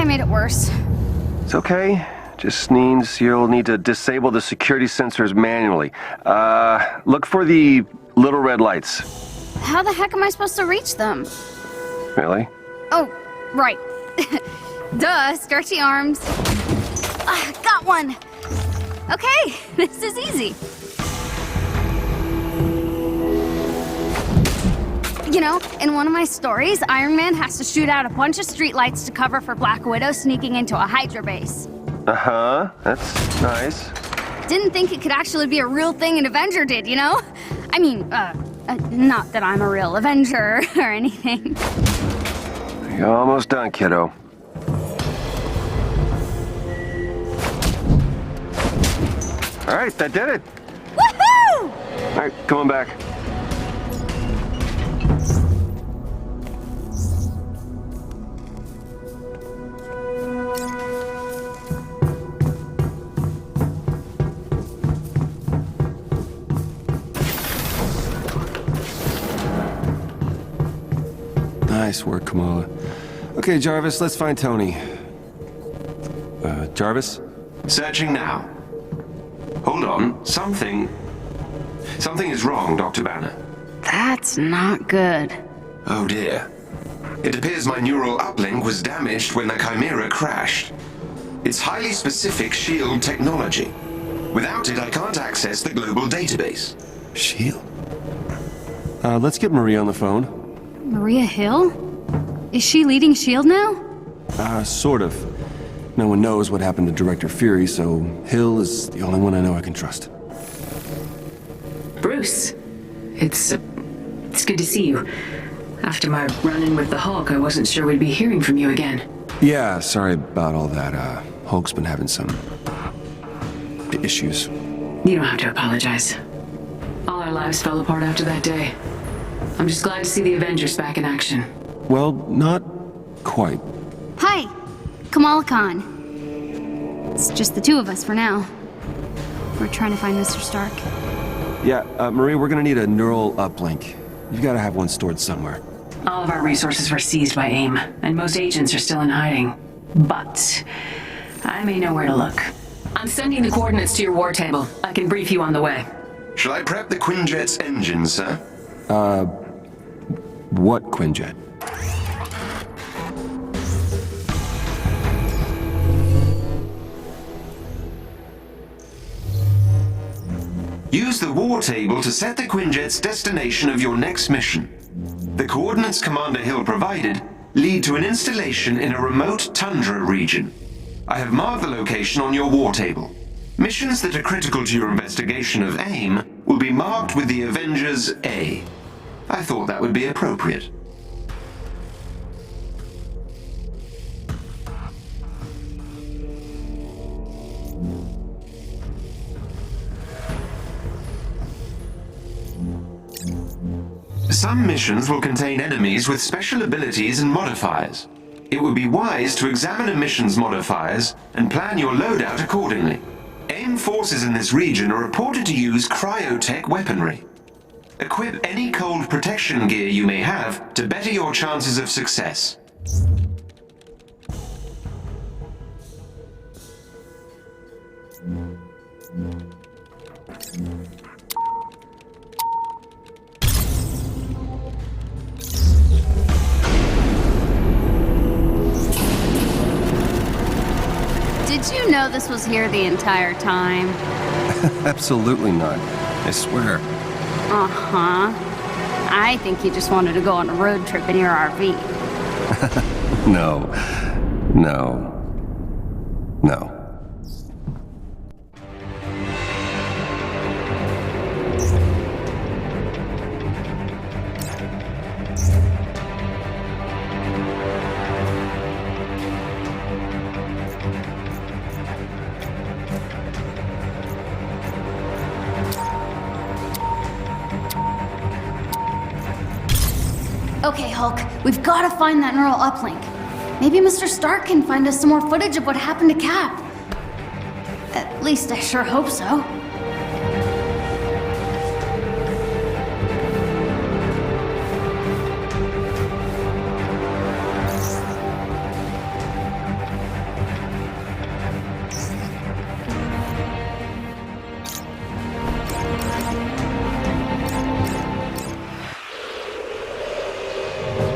I made it worse. It's okay. Just means you'll need to disable the security sensors manually. Look for the little red lights. How the heck am I supposed to reach them? Really? Oh, right. Duh, stretchy arms. Got one! Okay, this is easy. You know, in one of my stories, Iron Man has to shoot out a bunch of streetlights to cover for Black Widow sneaking into a Hydra base. Uh-huh, that's nice. Didn't think it could actually be a real thing an Avenger did, you know? I mean, not that I'm a real Avenger or anything. You're almost done, kiddo. All right, that did it. Woohoo! All right, come on back. Nice work, Kamala. Okay, Jarvis, let's find Tony. Jarvis? Searching now. Hold on. Something is wrong, Dr. Banner. That's not good. Oh dear. It appears my neural uplink was damaged when the Chimera crashed. It's highly specific SHIELD technology. Without it, I can't access the global database. Shield? Let's get Maria on the phone. Maria Hill? Is she leading S.H.I.E.L.D. now? Sort of. No one knows what happened to Director Fury, so Hill is the only one I know I can trust. Bruce, it's good to see you. After my run-in with the Hulk, I wasn't sure we'd be hearing from you again. Yeah, sorry about all that. Hulk's been having some issues. You don't have to apologize. All our lives fell apart after that day. I'm just glad to see the Avengers back in action. Well, not quite. Hi, Kamala Khan. It's just the two of us for now. We're trying to find Mr. Stark. Yeah, Marie, we're gonna need a neural uplink. You've gotta have one stored somewhere. All of our resources were seized by AIM, and most agents are still in hiding. But I may know where to look. I'm sending the coordinates to your war table. I can brief you on the way. Shall I prep the Quinjet's engine, sir? What Quinjet? Use the war table to set the Quinjet's destination of your next mission. The coordinates Commander Hill provided lead to an installation in a remote tundra region. I have marked the location on your war table. Missions that are critical to your investigation of AIM will be marked with the Avengers A. I thought that would be appropriate. Some missions will contain enemies with special abilities and modifiers. It would be wise to examine a mission's modifiers and plan your loadout accordingly. AIM forces in this region are reported to use cryotech weaponry. Equip any cold protection gear you may have to better your chances of success. Did you know this was here the entire time? Absolutely not. I swear. Uh-huh. I think you just wanted to go on a road trip in your RV. No. Okay, Hulk, we've got to find that neural uplink. Maybe Mr. Stark can find us some more footage of what happened to Cap. At least I sure hope so.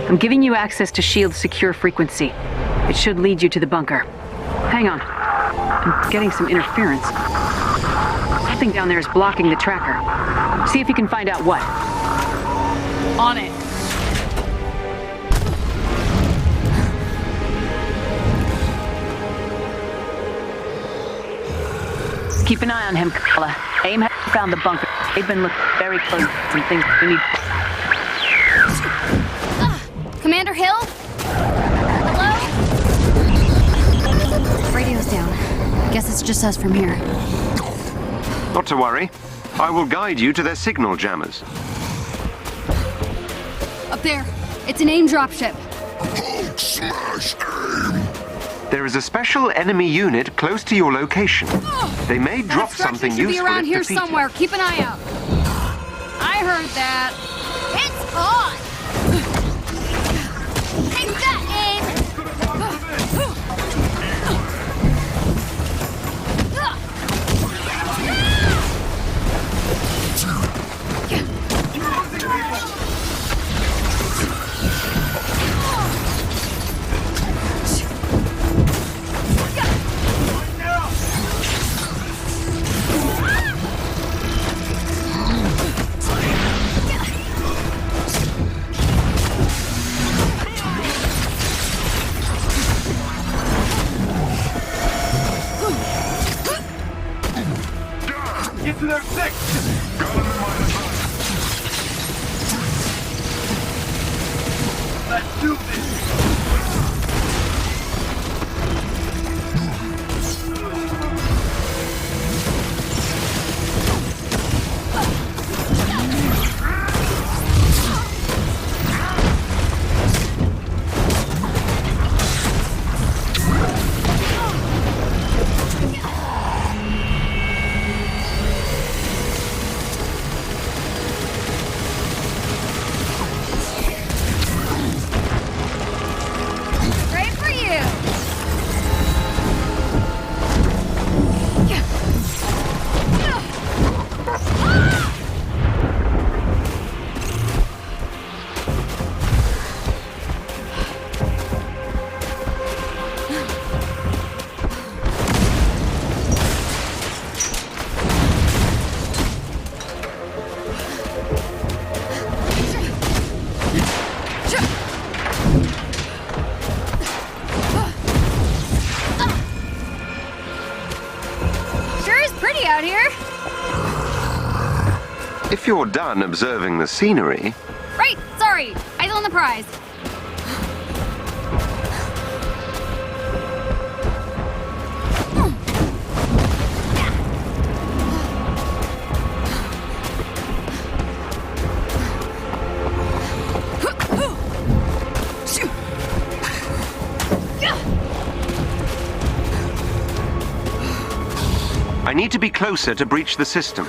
I'm giving you access to S.H.I.E.L.'s secure frequency. It should lead you to the bunker. Hang on. I'm getting some interference. Something down there is blocking the tracker. See if you can find out what. On it. Keep an eye on him, Kala. AIM has found the bunker. They've been looking very close for things we need. Commander Hill? Hello? Radio's down. Guess it's just us from here. Not to worry. I will guide you to their signal jammers. Up there. It's an AIM dropship. Hulk smash AIM! There is a special enemy unit close to your location. They may drop something should be useful around if here defeated. somewhere. Keep an eye out. I heard that. It's on! Take that, AIM! Get to their section! Got him in my sight. Let's do this! Right for you! Sure is pretty out here. If you're done observing the scenery, Right, sorry. Eyes on the prize. I need to be closer to breach the system.